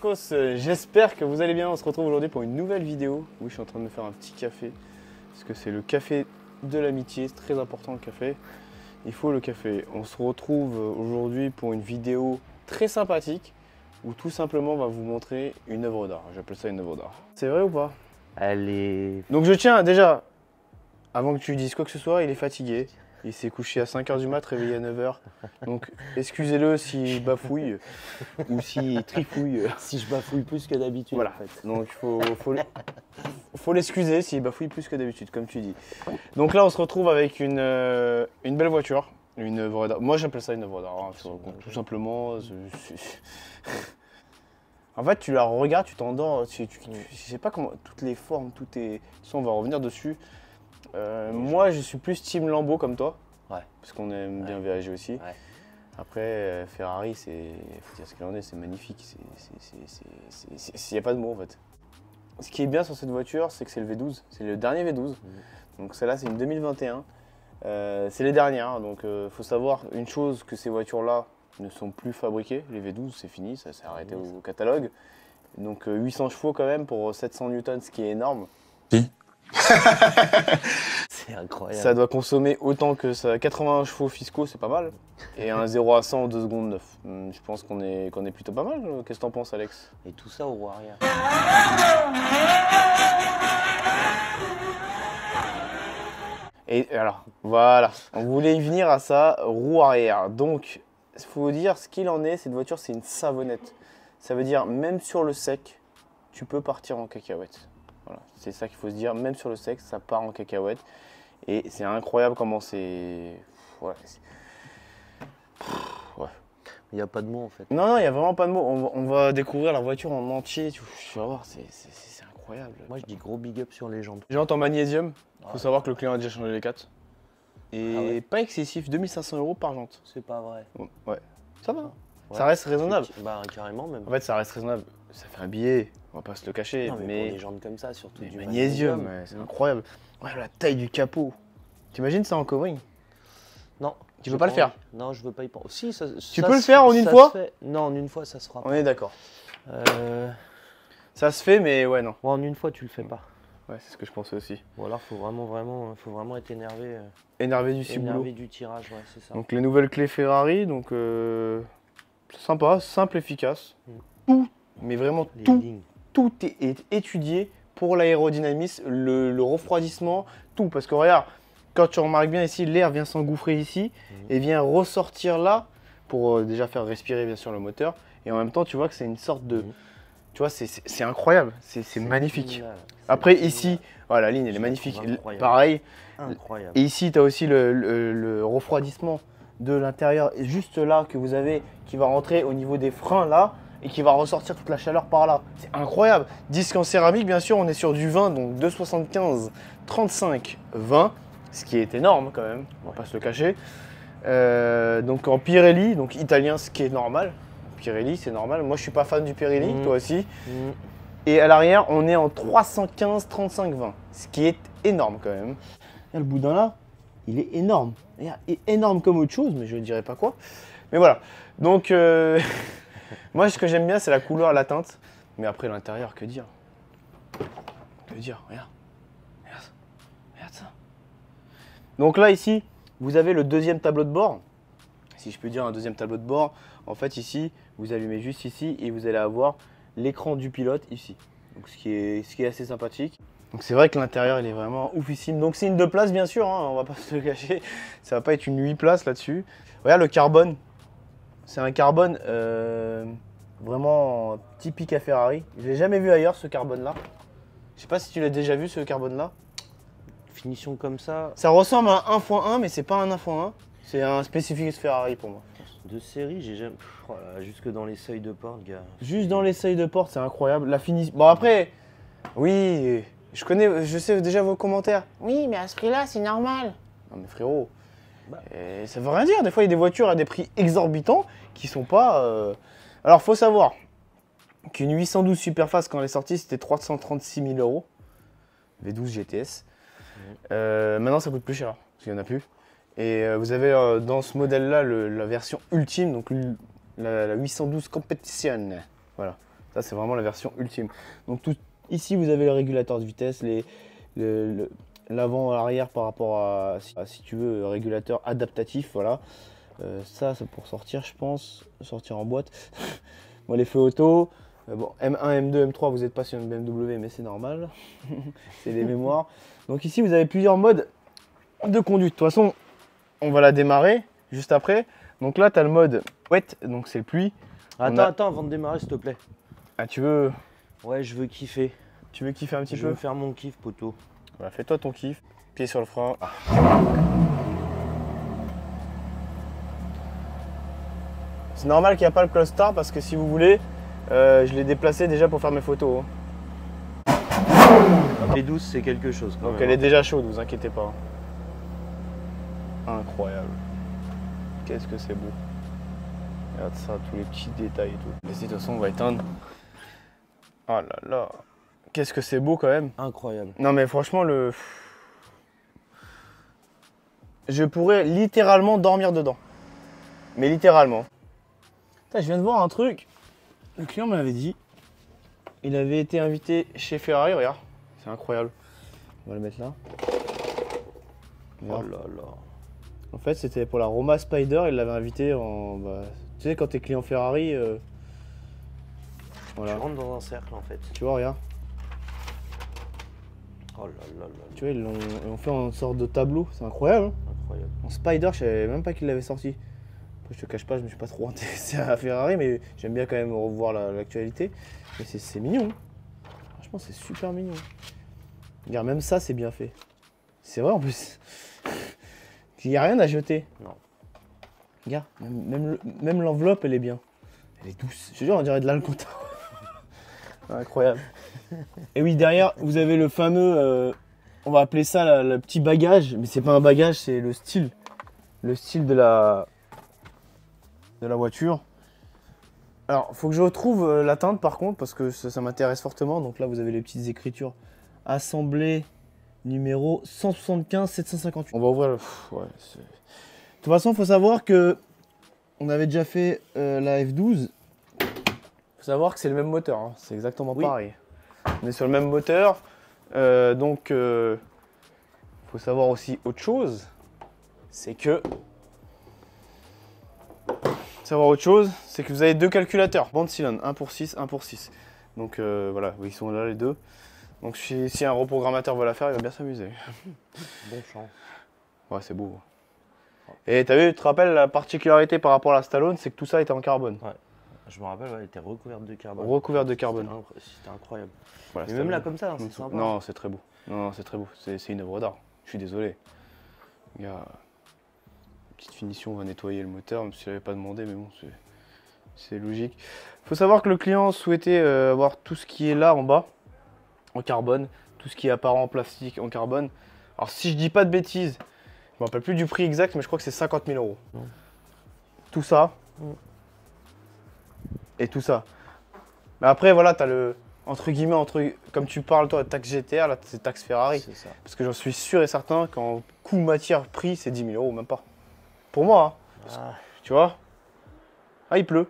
Tecos, j'espère que vous allez bien. On se retrouve aujourd'hui pour une nouvelle vidéo. Oui, je suis en train de me faire un petit café. Parce que c'est le café de l'amitié, c'est très important le café. Il faut le café. On se retrouve aujourd'hui pour une vidéo très sympathique où tout simplement on va vous montrer une œuvre d'art. J'appelle ça une œuvre d'art. C'est vrai ou pas? Elle est... Donc je tiens déjà, avant que tu dises quoi que ce soit, il est fatigué. Il s'est couché à 5 h du mat, réveillé à 9 h. Donc excusez-le s'il bafouille ou s'il trifouille. Si je bafouille plus que d'habitude, Voilà. en fait. Donc faut l'excuser s'il bafouille plus que d'habitude, comme tu dis. Donc là, on se retrouve avec une belle voiture. Une œuvre d'art. Moi, j'appelle ça une œuvre d'art. Hein, tout simplement. En fait, tu la regardes, tu t'endors. Je sais pas comment. Toutes les formes, tout est. Ça, on va revenir dessus. Moi, je suis plus team Lambo comme toi. Ouais. Parce qu'on aime bien voyager aussi. Ouais. Après, Ferrari, faut dire ce qu'il en est, c'est magnifique. Il n'y a pas de mots en fait. Ce qui est bien sur cette voiture, c'est que c'est le V12. C'est le dernier V12. Donc celle-là, c'est une 2021. C'est les dernières. Donc faut savoir une chose, que ces voitures-là ne sont plus fabriquées. Les V12, c'est fini, ça s'est arrêté au catalogue. Donc 800 chevaux quand même pour 700 Newton, ce qui est énorme. C'est incroyable. Ça doit consommer autant que ça. 81 chevaux fiscaux, c'est pas mal. Et un 0 à 100 en 2 secondes 9. Je pense qu'on est plutôt pas mal. Qu'est-ce que t'en penses, Alex? Et tout ça au roue arrière. Et alors, voilà. On voulait y venir à ça, roue arrière. Donc, il faut dire ce qu'il en est. Cette voiture, c'est une savonnette. Ça veut dire, même sur le sec, tu peux partir en cacahuète. Voilà, c'est ça qu'il faut se dire. Même sur le sec, ça part en cacahuète. Et c'est incroyable comment c'est... Ouais. Il n'y a pas de mots en fait. Non, il n'y a vraiment pas de mots. On va découvrir la voiture en entier. Tu vas voir, c'est incroyable. Moi je dis gros big up sur les jantes. Jantes en magnésium. Faut savoir que le client a déjà changé les 4. Et pas excessif, 2500 € par jante. C'est pas vrai. Ouais. Ça va. Ouais. Ça reste raisonnable. Bah carrément même. En fait, ça reste raisonnable. Ça fait un billet, on va pas se le cacher. Non, mais pour des jantes comme ça, surtout du magnésium, c'est incroyable. Ouais, la taille du capot. T'imagines ça en covering? Non. Tu veux pas le faire? Non, je veux pas y penser. Si, ça, tu peux le faire en une fois? Non, en une fois, ça se fera pas. On est d'accord. Ça se fait, mais ouais, non. Ouais, en une fois, tu le fais pas. Ouais, c'est ce que je pensais aussi. Ou alors, faut vraiment être énervé. Énervé du ciboulot. Énervé du tirage, ouais, c'est ça. Donc les nouvelles clés Ferrari, donc sympa, simple, efficace. Tout, mais vraiment tout est étudié pour l'aérodynamisme, le refroidissement, tout. Parce que regarde, quand tu remarques bien ici, l'air vient s'engouffrer ici et vient ressortir là pour déjà faire respirer bien sûr le moteur. Et en même temps, tu vois que c'est une sorte de... Tu vois, c'est incroyable, c'est magnifique. Après ici, voilà, la ligne elle est magnifique, pareil. Incroyable. Et ici, tu as aussi le refroidissement de l'intérieur, juste là, que vous avez, qui va rentrer au niveau des freins là, et qui va ressortir toute la chaleur par là. C'est incroyable. Disque en céramique, bien sûr, on est sur du 20, donc 2,75, 35, 20, ce qui est énorme quand même, on va pas se le cacher. Donc en Pirelli, donc italien, ce qui est normal. Pirelli, c'est normal. Moi, je suis pas fan du Pirelli, toi aussi. Et à l'arrière, on est en 315, 35, 20, ce qui est énorme quand même. Le boudin là, il est énorme. Il est énorme comme autre chose, mais je ne dirais pas quoi. Mais voilà. Donc, moi, ce que j'aime bien, c'est la couleur, la teinte. Mais après, l'intérieur, que dire? Que dire? Regarde. Regarde ça. Donc là, ici, vous avez le deuxième tableau de bord. Si je peux dire un deuxième tableau de bord. En fait, ici, vous allumez juste ici et vous allez avoir l'écran du pilote ici. Donc, ce qui est assez sympathique. Donc c'est vrai que l'intérieur il est vraiment oufissime. Donc c'est une 2 places bien sûr, hein, on va pas se le cacher. Ça va pas être une 8 places là-dessus. Regarde le carbone. C'est un carbone vraiment typique à Ferrari. Je l'ai jamais vu ailleurs ce carbone là. Je sais pas si tu l'as déjà vu ce carbone là. Finition comme ça. Ça ressemble à un 1.1 mais c'est pas un 1.1. C'est un spécifique Ferrari pour moi. De série, j'ai jamais... jusque dans les seuils de porte, gars. Juste dans les seuils de porte, c'est incroyable. La finition... Bon après, oui... Je sais déjà vos commentaires. Oui, mais à ce prix-là, c'est normal. Non, mais frérot, ça veut rien dire. Des fois, il y a des voitures à des prix exorbitants qui sont pas. Alors, faut savoir qu'une 812 Superfast, quand elle est sortie, c'était 336 000 €. V12 GTS. Maintenant, ça coûte plus cher, parce qu'il n'y en a plus. Et vous avez dans ce modèle-là la version ultime, donc la 812 Competition. Voilà. Ça, c'est vraiment la version ultime. Donc ici, vous avez le régulateur de vitesse, l'avant, l'arrière par rapport à, si tu veux, régulateur adaptatif, voilà. Ça, c'est pour sortir, je pense, sortir en boîte. Bon, les feux auto, bon, M1, M2, M3, vous n'êtes pas sur une BMW, mais c'est normal. C'est les mémoires. Donc ici, vous avez plusieurs modes de conduite. De toute façon, on va la démarrer juste après. Donc là, tu as le mode wet, donc c'est le pluie. Attends, avant de démarrer, s'il te plaît. Ah, tu veux... Ouais, je veux kiffer. Tu veux kiffer un petit Je peu? veux faire mon kiff, poteau. Voilà, fais-toi ton kiff. Pied sur le frein. Ah. C'est normal qu'il n'y a pas le close start parce que si vous voulez, je l'ai déplacé déjà pour faire mes photos. Hein. Les 12, c'est quelque chose. Donc elle est déjà chaude, vous inquiétez pas. Incroyable. Qu'est-ce que c'est beau. Regarde ça, tous les petits détails et tout. Mais de toute façon, on va éteindre. Oh là là. Qu'est-ce que c'est beau quand même. Incroyable. Non mais franchement, je pourrais littéralement dormir dedans. Mais littéralement. Putain, je viens de voir un truc. Le client m'avait dit. Il avait été invité chez Ferrari, regarde. C'est incroyable. On va le mettre là. Regarde. Oh là là. En fait, c'était pour la Roma Spider. Il l'avait invité en... tu sais, quand t'es client Ferrari... voilà. Tu rentres dans un cercle en fait. Tu vois, regarde. Oh là là là. Tu vois, ils l'ont fait en sorte de tableau. C'est incroyable. Hein. Incroyable. En Spider, je savais même pas qu'il l'avait sorti. Après, je te cache pas, je me suis pas trop intéressé à Ferrari, mais j'aime bien quand même revoir l'actualité. Mais c'est mignon. Franchement, c'est super mignon. Regarde, même ça, c'est bien fait. C'est vrai en plus. Il n'y a rien à jeter. Non. Regarde, même l'enveloppe, elle est bien. Elle est douce. Je te jure, on dirait de l'Alcantara. Incroyable. Et oui, derrière, vous avez le fameux... on va appeler ça le petit bagage. Mais c'est pas un bagage, c'est le style. Le style de la voiture. Alors, faut que je retrouve la teinte par contre, parce que ça m'intéresse fortement. Donc là, vous avez les petites écritures. Assemblée numéro 175 758. On va ouvrir le... Ouais, de toute façon, il faut savoir que on avait déjà fait la F12. Il faut savoir que c'est le même moteur. Hein. C'est exactement pareil. On est sur le même moteur. Donc, il faut savoir aussi autre chose. C'est que... c'est que vous avez deux calculateurs, bande cylindre, 1 pour 6, 1 pour 6. Donc voilà, ils sont là les deux. Donc si un reprogrammateur veut la faire, il va bien s'amuser. Bon chance. Ouais, c'est beau. Et t'as vu, tu te rappelles la particularité par rapport à la Stallone, c'est que tout ça était en carbone. Ouais. Je me rappelle, ouais, elle était recouverte de carbone. Recouverte de carbone. C'était incroyable. Voilà, et même là comme ça, hein, c'est sympa. Non, c'est très beau. Non, c'est très beau. C'est une œuvre d'art. Je suis désolé. Il y a... Petite finition, on va nettoyer le moteur, même si je l'avais pas demandé, mais bon, c'est logique. Il faut savoir que le client souhaitait avoir tout ce qui est là en bas, en carbone, tout ce qui est apparent en plastique, en carbone. Alors si je dis pas de bêtises, je me rappelle plus du prix exact, mais je crois que c'est 50 000 €. Non. Tout ça. Et tout ça. Mais après, voilà, tu as le... Entre guillemets, comme tu parles toi, taxe GTR, là c'est taxe Ferrari. C'est ça. Parce que j'en suis sûr et certain qu'en coût matière prix, c'est 10 000 €, même pas. Pour moi, hein. Ah. Tu vois. Ah, il pleut.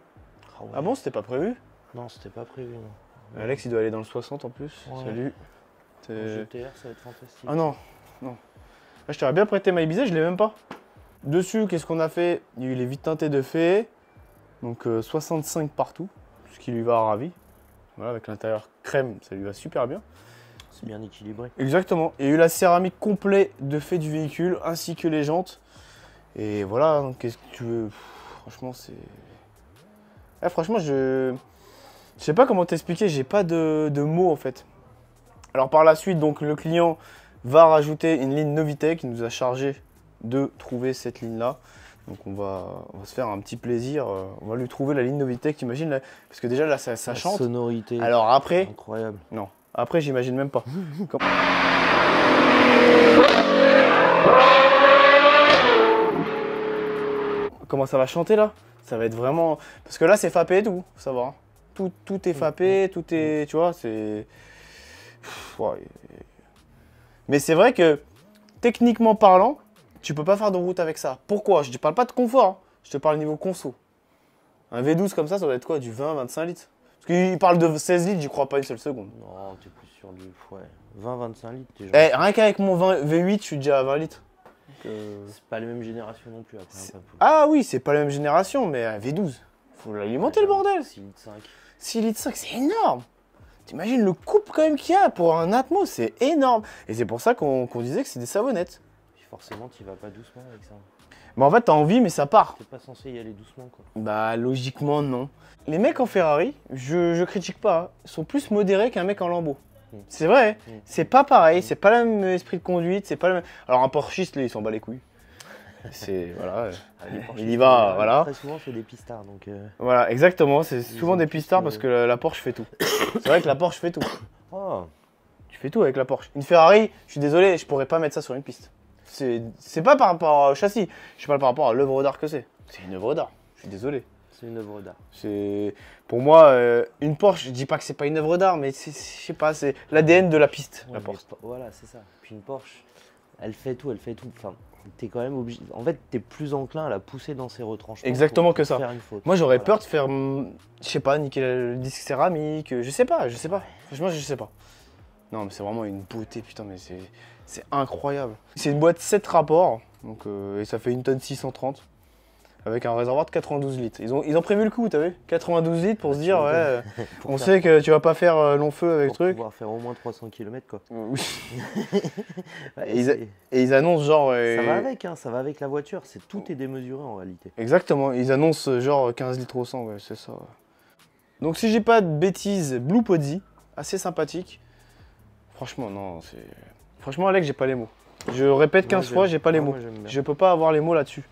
Ah, ouais. Ah bon, c'était pas prévu? Non, c'était pas prévu. Non. Alex, il doit aller dans le 60 en plus. Ouais. Salut. Le GTR, ça va être fantastique. Ah non, non. Là, je t'aurais bien prêté ma Ibiza, je l'ai même pas. Dessus, qu'est-ce qu'on a fait? Il y a eu les vitres teintées de fée. Donc 65 partout, ce qui lui va à ravi. Voilà, avec l'intérieur crème, ça lui va super bien. C'est bien équilibré. Exactement. Il y a eu la céramique complète de fait du véhicule, ainsi que les jantes. Et voilà, qu'est-ce que tu veux? Franchement, c'est... franchement, je sais pas comment t'expliquer, j'ai pas de mots en fait. Alors par la suite, donc le client va rajouter une ligne Novitec, il nous a chargé de trouver cette ligne-là. Donc on va se faire un petit plaisir, on va lui trouver la ligne Novitec, t'imagines là, parce que déjà là ça chante. Sonorité. Alors après, incroyable. Non, après j'imagine même pas. Comment ça va chanter là? Ça va être vraiment... Parce que là c'est fapé et tout, faut savoir. Tout est fapé, tout est... Tu vois, c'est... Ouais. Mais c'est vrai que, techniquement parlant, tu peux pas faire de route avec ça. Pourquoi? Je te parle pas de confort, hein. Je te parle niveau conso. Un V12 comme ça doit être quoi? Du 20-25 litres? Parce qu'il parle de 16 litres, j'y crois pas une seule seconde. Non, t'es plus sur du ouais, 20-25 litres. T'es Eh, rien qu'avec mon V8, je suis déjà à 20 litres. C'est pas la même génération non plus après. Hein, pas Ah oui, c'est pas la même génération, mais V12. Faut l'alimenter le bordel. 6 litres 5. 6 litres 5, c'est énorme. T'imagines le couple quand même qu'il y a pour un Atmos, c'est énorme. Et c'est pour ça qu'on disait que c'est des savonnettes. Puis forcément, tu vas pas doucement avec ça. Mais en fait, t'as envie, mais ça part. T'es pas censé y aller doucement quoi. Bah, logiquement, non. Les mecs en Ferrari, je critique pas, hein, sont plus modérés qu'un mec en Lambo. C'est vrai, c'est pas pareil, c'est pas le même esprit de conduite, c'est pas le même... Alors un Porschiste, lui, il s'en bat les couilles. C'est, voilà, il y va, voilà. Très souvent, c'est des pistards, donc... Voilà, exactement, c'est souvent des plus, pistards parce que la Porsche fait tout. C'est vrai que la Porsche fait tout. Oh. Tu fais tout avec la Porsche. Une Ferrari, je suis désolé, je pourrais pas mettre ça sur une piste. C'est pas par rapport au châssis, je parle par rapport à l'œuvre d'art que c'est. C'est une œuvre d'art, je suis désolé. C'est une œuvre d'art. C'est pour moi une Porsche. Je dis pas que c'est pas une œuvre d'art, mais je sais pas, c'est l'ADN de la piste. Ouais, la Porsche. Voilà, c'est ça. Puis une Porsche, elle fait tout, elle fait tout. Enfin, t'es quand même obligé. En fait, t'es plus enclin à la pousser dans ses retranchements. Exactement pour que ça. faire une faute. Moi, j'aurais peur de faire, je sais pas, niquer le disque céramique. Je sais pas. Franchement, je sais pas. Non, mais c'est vraiment une beauté, putain, mais c'est incroyable. C'est une boîte 7 rapports, donc et ça fait 1 tonne 630. Avec un réservoir de 92 litres. Ils ont prévu le coup, t'as vu? 92 litres pour se dire, ouais, on sait que tu vas pas faire long feu avec le truc. Pour pouvoir faire au moins 300 km quoi. Oui. Ouais, Et ils annoncent genre... Ça va avec, hein, ça va avec la voiture. Tout est démesuré en réalité. Exactement, ils annoncent genre 15 litres au 100, ouais, c'est ça. Ouais. Donc si j'ai pas de bêtises, Blue Poddy, assez sympathique. Franchement, non, c'est... Franchement, Alex, j'ai pas les mots. Je répète 15 fois, j'ai pas les mots. Je peux pas avoir les mots là-dessus.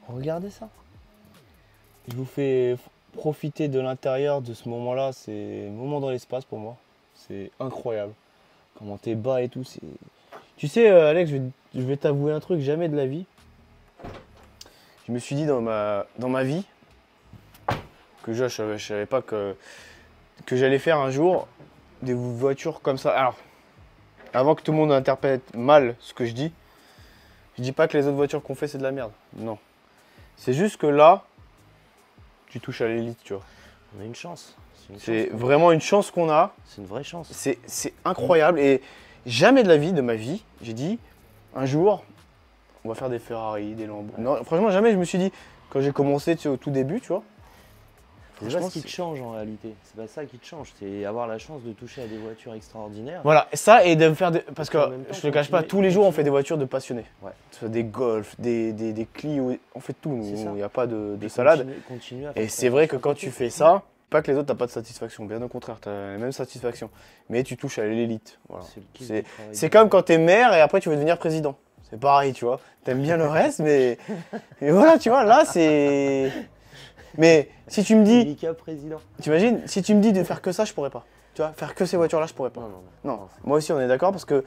Regardez ça. Je vous fais profiter de l'intérieur de ce moment-là. C'est un moment dans l'espace pour moi. C'est incroyable. Comment t'es bas et tout. Tu sais, Alex, je vais t'avouer un truc, jamais de la vie. Je me suis dit dans ma vie que je savais pas que j'allais faire un jour des voitures comme ça. Alors, avant que tout le monde interprète mal ce que je dis pas que les autres voitures qu'on fait c'est de la merde. Non. C'est juste que là, tu touches à l'élite, tu vois. On a une chance. C'est vraiment une chance qu'on a. C'est une vraie chance. C'est incroyable. Et jamais de la vie, de ma vie, j'ai dit, un jour, on va faire des Ferrari, des Lambo. Non, franchement, jamais je me suis dit, quand j'ai commencé, tu sais, au tout début, tu vois. C'est pas ce qui te change en réalité. C'est pas ça qui te change. C'est avoir la chance de toucher à des voitures extraordinaires. Voilà, ça et de me faire des... Parce que, temps, je te cache pas, tous les jours, on fait des voitures de passionnés. Ouais. Soit des Golf, des Clio, on fait tout, nous. C'est ça. Il n'y a pas de salade. Continue à faire Et c'est vrai que quand tu fais ça, pas que les autres, t'as pas de satisfaction. Bien au contraire, t'as la même satisfaction. Mais tu touches à l'élite. Voilà. C'est comme quand t'es maire et après tu veux devenir président. C'est pareil, tu vois. T'aimes bien le reste, mais voilà, tu vois, là, c'est... Mais si tu me dis... Mika président. T'imagines, si tu me dis de faire que ça, je pourrais pas. Tu vois, faire que ces voitures-là, je pourrais pas. Non, moi aussi, on est d'accord parce que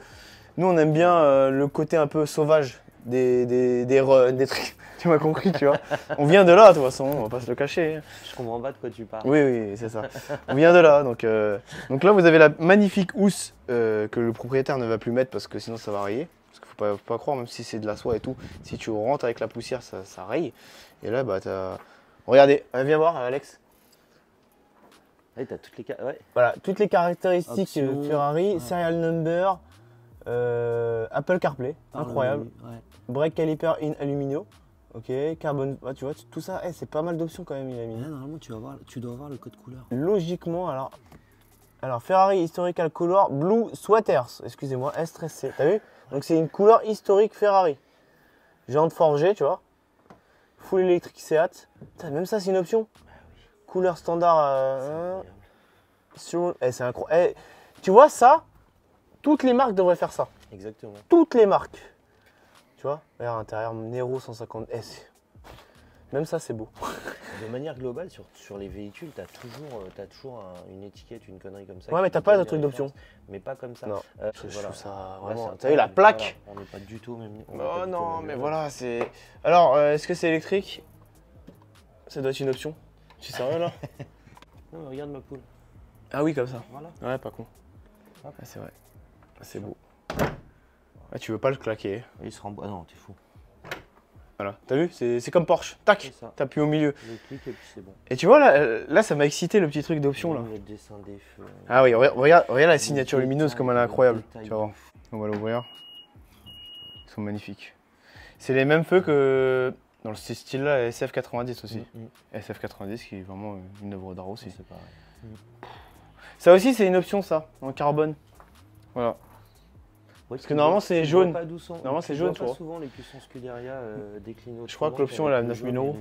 nous, on aime bien le côté un peu sauvage des runs, des trucs. Tu m'as compris, tu vois. On vient de là, de toute façon, on va pas se le cacher. Je comprends pas de quoi tu parles. Oui, c'est ça. On vient de là. Donc là, vous avez la magnifique housse que le propriétaire ne va plus mettre parce que sinon, ça va rayer. Parce qu'il faut pas croire, même si c'est de la soie et tout, si tu rentres avec la poussière, ça raye. Et là, bah, t'as... Regardez, viens voir, Alex. Ouais, t'as toutes les... Ouais. Voilà, toutes les caractéristiques Option, Ferrari, ouais. serial number, Apple CarPlay, incroyable. Ouais. Brake caliper in aluminio, ok, carbone, ah, tu vois, tout ça, c'est pas mal d'options quand même, il a mis. Ouais, normalement, tu dois avoir le code couleur. Logiquement, alors Ferrari Historical Color Blue Sweaters, excusez-moi, S13C, t'as vu? Donc c'est une couleur historique Ferrari. Jante forgée, tu vois. Full électrique Seat. Putain, même ça, c'est une option. Bah oui. Couleur standard. C'est incroyable. Tu vois ça? Toutes les marques devraient faire ça. Exactement. Toutes les marques. Tu vois? Regarde, intérieur Nero 150. Même ça, c'est beau. De manière globale, sur les véhicules, t'as toujours une étiquette, une connerie comme ça. Ouais, mais t'as pas de truc d'option. Mais pas comme ça. Non. Je Voilà. trouve ça Là, vraiment. c'est T'as vu la plaque? Voilà, on n'est pas du tout au même. Oh non, mais voilà, c'est. Alors, est-ce que c'est électrique? Ça doit être une option. Tu sais sérieux là? Non, mais regarde ma poule. Ah oui, comme ça. Voilà. Ouais, pas con. Hop. Ah, c'est vrai. Ah, c'est beau. Ah, tu veux pas le claquer? Il sera en bois. Ah non, t'es fou. Voilà, t'as vu, c'est comme Porsche. Tac, t'appuies au milieu. Le clic et puis c'est bon. Et tu vois, là ça m'a excité le petit truc d'option là. Le dessin des feux. Ah oui, regarde la signature lumineuse comme elle est incroyable. Tu vas voir. On va l'ouvrir. Ils sont magnifiques. C'est les mêmes feux que dans ce style-là, SF90 aussi. SF90 qui est vraiment une œuvre d'art aussi. C'est pareil. Ça aussi, c'est une option, ça, en carbone. Voilà. Ouais, parce que normalement, c'est jaune. Normalement, c'est jaune, tu vois. Souvent, les cuissons Scuderia déclinées. Je crois que l'option, elle a 9000 €.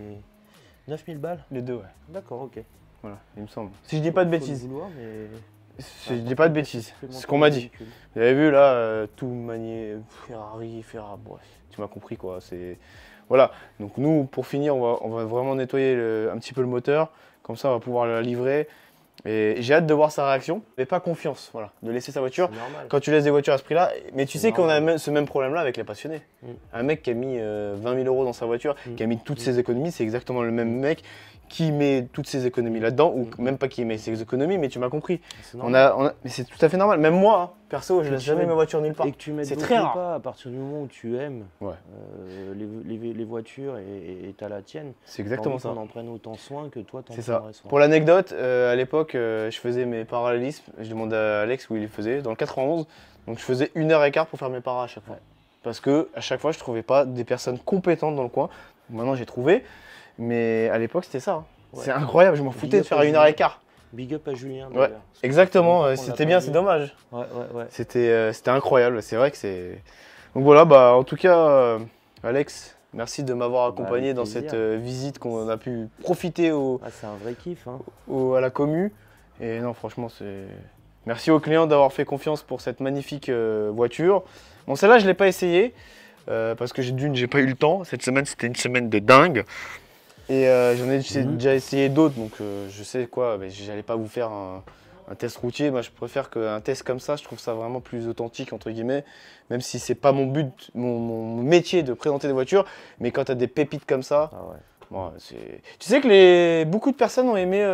9000 balles? Les deux, ouais. D'accord, ok. Voilà, il me semble. Si je dis pas de bêtises. Vouloir, mais... Si je dis pas de bêtises. C'est ce qu'on m'a dit. Vous avez vu, là, tout manié, Ferrari, bref, tu m'as compris, quoi. Voilà. Donc, nous, pour finir, on va vraiment nettoyer un petit peu le moteur. Comme ça, on va pouvoir la livrer. Et j'ai hâte de voir sa réaction. Mais pas confiance, voilà, de laisser sa voiture. Quand tu laisses des voitures à ce prix-là, mais tu sais qu'on a ce même problème-là avec les passionnés. Un mec qui a mis 20 000 € dans sa voiture, qui a mis toutes ses économies, c'est exactement le même mec qui met toutes ses économies là-dedans, ou même pas qui met ses économies, mais tu m'as compris. Mais c'est tout à fait normal. Même moi, hein, perso, je laisse jamais ma voiture nulle part. Et que tu mettes très rare. pas à partir du moment où tu aimes les voitures et t'as la tienne. C'est exactement ça. On en prenne autant soin que toi t'en prendrais soin. C'est ça. Pour l'anecdote, à l'époque, je faisais mes parallélismes. Je demandais à Alex où il les faisait, dans le 91. Donc je faisais 1h15 pour faire mes paras à chaque fois. Parce que à chaque fois, je trouvais pas des personnes compétentes dans le coin. Maintenant, j'ai trouvé. Mais à l'époque, c'était ça. Hein. C'est incroyable, je m'en foutais de faire 1h15. Big up à Julien. Ouais, exactement, c'était bien, c'est dommage. Ouais. C'était incroyable, c'est vrai que c'est... Donc voilà, bah en tout cas, Alex, merci de m'avoir accompagné dans cette visite qu'on a pu profiter c'est un vrai kiff. Hein. À la commu. Et non, franchement, c'est... Merci aux clients d'avoir fait confiance pour cette magnifique voiture. Bon, celle-là, je ne l'ai pas essayée, parce que j'ai pas eu le temps. Cette semaine, c'était une semaine de dingue. Et j'en ai déjà essayé d'autres, donc je sais quoi, mais j'allais pas vous faire un test routier. Moi, je préfère qu'un test comme ça, je trouve ça vraiment plus authentique, entre guillemets, même si c'est pas mon but, mon métier de présenter des voitures, mais quand tu as des pépites comme ça, bon, tu sais que beaucoup de personnes ont aimé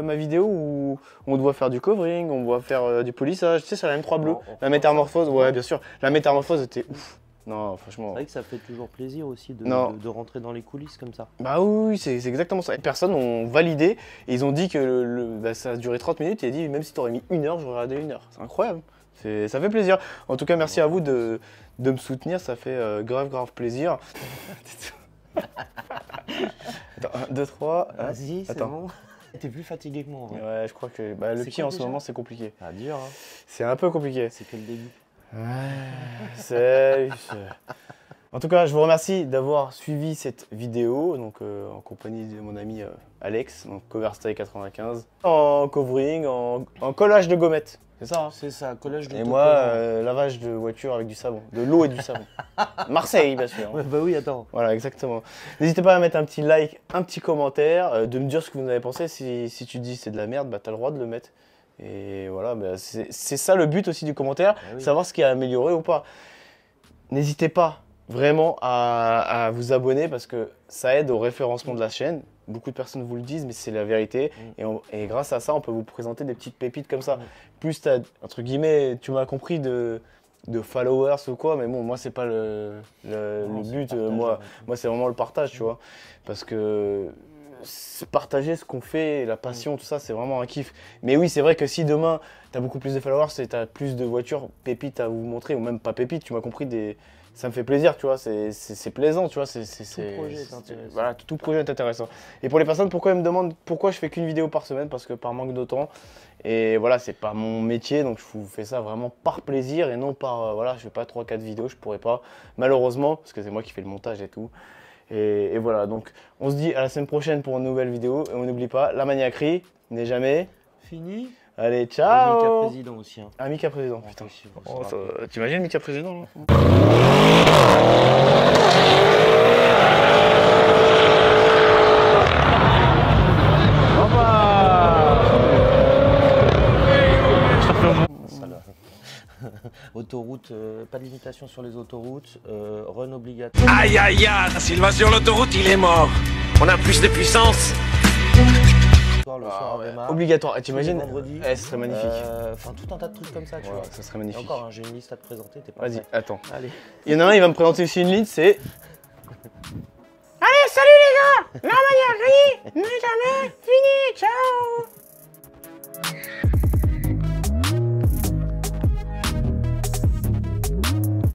ma vidéo où on doit faire du covering, on doit faire du polissage, tu sais, sur la M3 bleue, la métamorphose, ouais, bien sûr, la métamorphose était ouf. Non, franchement. C'est vrai que ça fait toujours plaisir aussi de rentrer dans les coulisses comme ça. Bah oui, c'est exactement ça. Les personnes ont validé et ils ont dit que ça a duré 30 minutes et ils ont dit même si tu aurais mis 1 heure, j'aurais regardé 1 heure. C'est incroyable. Ça fait plaisir. En tout cas, merci à vous de me soutenir. Ça fait grave plaisir. Attends, 1, 2, 3. Vas-y, c'est bon. T'es plus fatigué que moi. Ouais, je crois que le pied en ce moment, c'est compliqué. Ah, dur, hein. C'est un peu compliqué. C'est que le début. Ouais, en tout cas, je vous remercie d'avoir suivi cette vidéo, donc en compagnie de mon ami Alex, donc Coverstyle 95, en covering, en collage de gommettes. C'est ça, hein? C'est ça, collage de Et moi, lavage de voiture avec du savon, de l'eau et du savon. Marseille, bien sûr. Ouais, bah oui, attends. Voilà, exactement. N'hésitez pas à mettre un petit like, un petit commentaire, de me dire ce que vous en avez pensé. Si tu dis c'est de la merde, bah t'as le droit de le mettre. Et voilà, bah c'est ça le but aussi du commentaire, savoir ce qui a amélioré ou pas. N'hésitez pas vraiment à vous abonner parce que ça aide au référencement de la chaîne. Beaucoup de personnes vous le disent, mais c'est la vérité. Et grâce à ça, on peut vous présenter des petites pépites comme ça. Plus tu as, entre guillemets, tu m'as compris, de followers ou quoi, mais bon, moi, c'est pas le but. Moi, c'est vraiment le partage, tu vois. Parce que partager ce qu'on fait, la passion, tout ça, c'est vraiment un kiff. Mais oui, c'est vrai que si demain, tu as beaucoup plus de followers et tu as plus de voitures pépites à vous montrer, ou même pas pépites, tu m'as compris, ça me fait plaisir, tu vois, c'est plaisant, tu vois. Tout projet est intéressant. Voilà, tout projet est intéressant. Et pour les personnes, pourquoi elles me demandent pourquoi je fais qu'une vidéo par semaine, parce que par manque de temps. Et voilà, c'est pas mon métier, donc je vous fais ça vraiment par plaisir et non par, voilà, je fais pas 3-4 vidéos, je pourrais pas, malheureusement, parce que c'est moi qui fais le montage et tout. Et voilà, donc on se dit à la semaine prochaine pour une nouvelle vidéo. Et on n'oublie pas, la maniaquerie n'est jamais fini. Allez, ciao. Mika président aussi. Hein. Ah, Mika président, putain. T'imagines Mika président là? Autoroute, pas de limitation sur les autoroutes, run obligatoire. Aïe aïe aïe, s'il va sur l'autoroute, il est mort. On a plus de puissance. Le soir, on démarre. Obligatoire, et t'imagines? Vendredi. Ce serait magnifique. Enfin, tout un tas de trucs comme ça, tu vois. Ça serait magnifique. Et encore, hein, j'ai une liste à te présenter, t'es pas Vas-y, attends. Allez. Il y en a un, il va me présenter aussi une ligne, c'est... La manière gagnée n'est jamais finie. Ciao.